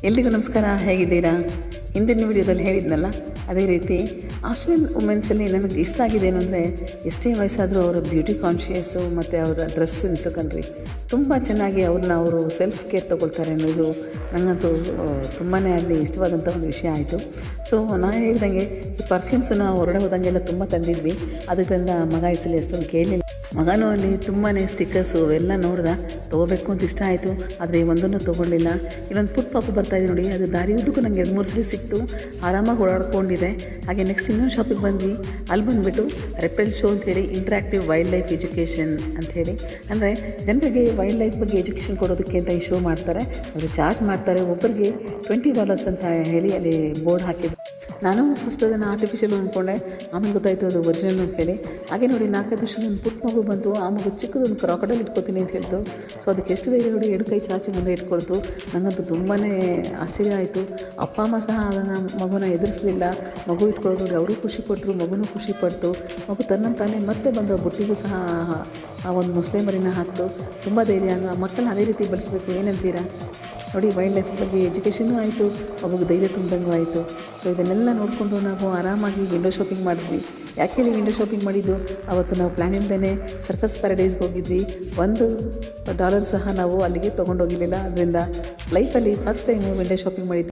ಎಲ್ರಿಗೂ ನಮಸ್ಕಾರ. ಹೇಗಿದ್ದೀರಾ? ಹಿಂದಿನ ವಿಡಿಯೋದಲ್ಲಿ ಹೇಳಿದ್ನಲ್ಲ, ಅದೇ ರೀತಿ ಆಸ್ಟ್ರೇಲಿಯನ್ ವುಮೆನ್ಸಲ್ಲಿ ನನಗೆ ಇಷ್ಟ ಆಗಿದೆ ಏನಂದರೆ, ಎಷ್ಟೇ ವಯಸ್ಸಾದರೂ ಅವರ ಬ್ಯೂಟಿ ಕಾನ್ಷಿಯಸ್ಸು ಮತ್ತು ಅವರ ಡ್ರೆಸ್ ಸೆನ್ಸು ಕಣ್ರಿ, ತುಂಬ ಚೆನ್ನಾಗಿ ಅವರು ಸೆಲ್ಫ್ ಕೇರ್ ತೊಗೊಳ್ತಾರೆ ಅನ್ನೋದು ನನಗಂತೂ ತುಂಬಾ ಅಲ್ಲಿ ಇಷ್ಟವಾದಂಥ ಒಂದು ವಿಷಯ ಆಯಿತು. ಸೊ ನಾನು ಹೇಳ್ದಂಗೆ ಈ ಪರ್ಫ್ಯೂಮ್ಸನ್ನು ಹೊರಗಡೆ ಹೋದಂಗೆಲ್ಲ ತುಂಬ ತಂದಿದ್ವಿ. ಅದರಿಂದ ಮಗ ಈ ಸಲ ಅಷ್ಟೊಂದು ಕೇಳಲಿಲ್ಲ. ಮಗನೂ ಅಲ್ಲಿ ತುಂಬಾ ಸ್ಟಿಕ್ಕರ್ಸು ಅವೆಲ್ಲ ನೋಡ್ದೆ, ತೊಗೋಬೇಕು ಅಂತ ಇಷ್ಟ ಆಯಿತು. ಆದರೆ ಒಂದನ್ನು ತೊಗೊಳ್ಳಿಲ್ಲ. ಇನ್ನೊಂದು ಪುಟ್ ಪಾಪು ಬರ್ತಾಯಿದೆ ನೋಡಿ, ಅದು ದಾರಿ ಉದ್ದಕ್ಕೂ ನನಗೆ 2-3 ಸಲ ಸಿಕ್ತು. ಆರಾಮಾಗಿ ಓಡಾಡ್ಕೊಂಡಿದೆ. ಹಾಗೆ ನೆಕ್ಸ್ಟ್ ಇನ್ನೊಂದು ಶಾಪಿಗೆ ಬಂದ್ವಿ. ಅಲ್ಲಿ ಬಂದುಬಿಟ್ಟು ರೆಪೆಲ್ ಶೋ ಅಂತೇಳಿ ಇಂಟ್ರಾಕ್ಟಿವ್ ವೈಲ್ಡ್ ಲೈಫ್ ಎಜುಕೇಷನ್ ಅಂಥೇಳಿ, ಅಂದರೆ ಜನರಿಗೆ ವೈಲ್ಡ್ ಲೈಫ್ ಬಗ್ಗೆ ಎಜುಕೇಷನ್ ಕೊಡೋದಕ್ಕೆ ಅಂತ ಈ ಶೋ ಮಾಡ್ತಾರೆ. ಅವರು ಚಾರ್ಜ್ ಮಾಡ್ತಾರೆ, ಒಬ್ಬರಿಗೆ $20 ಅಂತ ಹೇಳಿ ಅಲ್ಲಿ ಬೋರ್ಡ್ ಹಾಕಿದ್ರು. ನಾನು ಫಸ್ಟ್ ಅದನ್ನು ಆರ್ಟಿಫಿಷಿಯಲ್ ಅಂದ್ಕೊಂಡೆ, ಆಮೇಲೆ ಗೊತ್ತಾಯಿತು ಅದು ಒರಿಜಿನಲ್ ಅಂತ ಹೇಳಿ. ಹಾಗೆ ನೋಡಿ 4-5 ವರ್ಷದ ಒಂದು ಪುಟ್ಟ ಮಗು ಬಂತು. ಆ ಮಗು ಚಿಕ್ಕದೊಂದು ಕ್ರಾಕಡೈಲ್ ಇಟ್ಕೋತೀನಿ ಅಂತ ಹೇಳ್ತು. ಸೊ ಅದಕ್ಕೆ ಎಷ್ಟು ಧೈರ್ಯ ನೋಡಿ, 2 ಕೈ ಚಾಚಿ ಮುಂದೆ ಇಟ್ಕೊಳ್ತು. ನನಗಂತೂ ತುಂಬಾ ಆಶ್ಚರ್ಯ ಆಯಿತು. ಅಪ್ಪ ಅಮ್ಮ ಸಹ ಅದನ್ನು ಮಗುನ ಎದುರಿಸಲಿಲ್ಲ. ಮಗು ಇಟ್ಕೊಳ್ಳೋದು ನೋಡಿ, ಅವರು ಖುಷಿಪಟ್ಟರು, ಮಗುನೂ ಖುಷಿಪಡ್ತು. ಮಗು ತನ್ನಂತಾನೆ ಮತ್ತೆ ಬಂದು ಬುಟ್ಟಿಗೂ ಸಹ ಆ ಒಂದು ಮೊಸಳೆ ಮರಿನ ಹಾಕ್ತು. ತುಂಬ ಧೈರ್ಯ. ಮಕ್ಕಳನ್ನ ಅದೇ ರೀತಿ ಬೆಳೆಸಬೇಕು. ಏನಂತೀರಾ ನೋಡಿ? ವೈಲ್ಡ್ ಲೈಫ್ ಬಗ್ಗೆ ಎಜುಕೇಷನ್ನೂ ಆಯಿತು, ಮಗುಗೆ ಧೈರ್ಯ ತುಂಬಿದಂಗೂ ಆಯಿತು. ಸೊ ಇದನ್ನೆಲ್ಲ ನೋಡಿಕೊಂಡು ನಾವು ಆರಾಮಾಗಿ ವಿಂಡೋ ಶಾಪಿಂಗ್ ಮಾಡಿದ್ವಿ. ಯಾಕೆ ಹೇಳಿ ವಿಂಡೋ ಶಾಪಿಂಗ್ ಮಾಡಿದ್ದು? ಅವತ್ತು ನಾವು ಪ್ಲ್ಯಾನ್ ಇಲ್ಲದೇ ಸರ್ಫಸ್ ಪ್ಯಾರಡೈಸ್ಗೆ ಹೋಗಿದ್ವಿ. $1 ಸಹ ನಾವು ಅಲ್ಲಿಗೆ ತೊಗೊಂಡೋಗಿರಲಿಲ್ಲ. ಅದರಿಂದ ಲೈಫಲ್ಲಿ ಫಸ್ಟ್ ಟೈಮು ವಿಂಡೋ ಶಾಪಿಂಗ್ ಮಾಡಿದ್ವಿ.